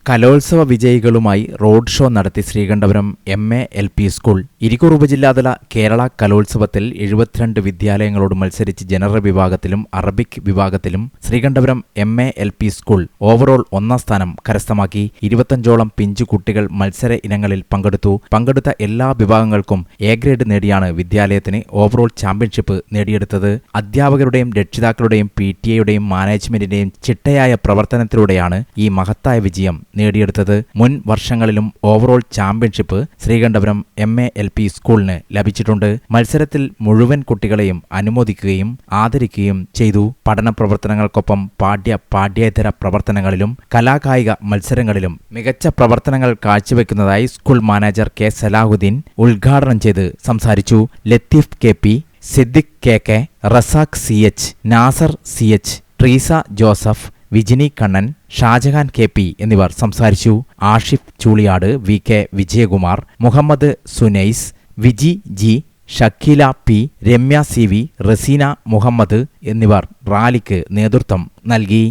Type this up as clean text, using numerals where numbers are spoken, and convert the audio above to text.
കലോത്സവ വിജയികളുമായി road show നടത്തി Sreekandapuram MALP school. Irikkur ഉപജില്ലാതല Kerala കലോത്സവത്തിൽ 72 വിദ്യാലയങ്ങളോട് മത്സരിച്ച് ജനറൽ വിഭാഗത്തിലും അറബിക് വിഭാഗത്തിലും ശ്രീകണ്ഠപുരം MALP സ്കൂൾ ഓവറോൾ ഒന്നാം സ്ഥാനം കരസ്ഥമാക്കി. 25ഓളം പിഞ്ചു കുട്ടികൾ മത്സര ഇനങ്ങളിൽ പങ്കെടുത്ത എല്ലാ വിഭാഗങ്ങൾക്കും A ഗ്രേഡ് നേടിയാണ് വിദ്യാലയത്തിന് ഓവറോൾ ചാമ്പ്യൻഷിപ്പ് നേടിയെടുത്തത്. അധ്യാപകരുടെയും രക്ഷിതാക്കളുടെയും PTA-യുടെയും മാനേജ്മെന്റിന്റെയും ചിട്ടയായ പ്രവർത്തനത്തിലൂടെയാണ് ഈ മഹത്തായ വിജയം നേടിയെടുത്തത്. മുൻ വർഷങ്ങളിലും ഓവറോൾ ചാമ്പ്യൻഷിപ്പ് ശ്രീകണ്ഠപുരം MALP സ്കൂളിന് ലഭിച്ചിട്ടുണ്ട്. മത്സരത്തിൽ മുഴുവൻ കുട്ടികളെയും അനുമോദിക്കുകയും ആദരിക്കുകയും ചെയ്തു. പഠന പ്രവർത്തനങ്ങൾക്കൊപ്പം പാഠ്യേതര പ്രവർത്തനങ്ങളിലും കലാകായിക മത്സരങ്ങളിലും മികച്ച പ്രവർത്തനങ്ങൾ കാഴ്ചവെക്കുന്നതായി സ്കൂൾ മാനേജർ K. സലാഹുദ്ദീൻ ഉദ്ഘാടനം ചെയ്ത് സംസാരിച്ചു. Latheef KP, Siddique KK, Razak CH, Nasar CH, Treesa Joseph, Vijini Kannan, Shajahan KP എന്നിവർ സംസാരിച്ചു. Ashif Chooliyad, VK Vijayakumar, Muhammad Sunais, Viji G, Shakeela P, Ramya CV, Razeena Muhammad എന്നിവർ റാലിക്ക് നേതൃത്വം നൽകി.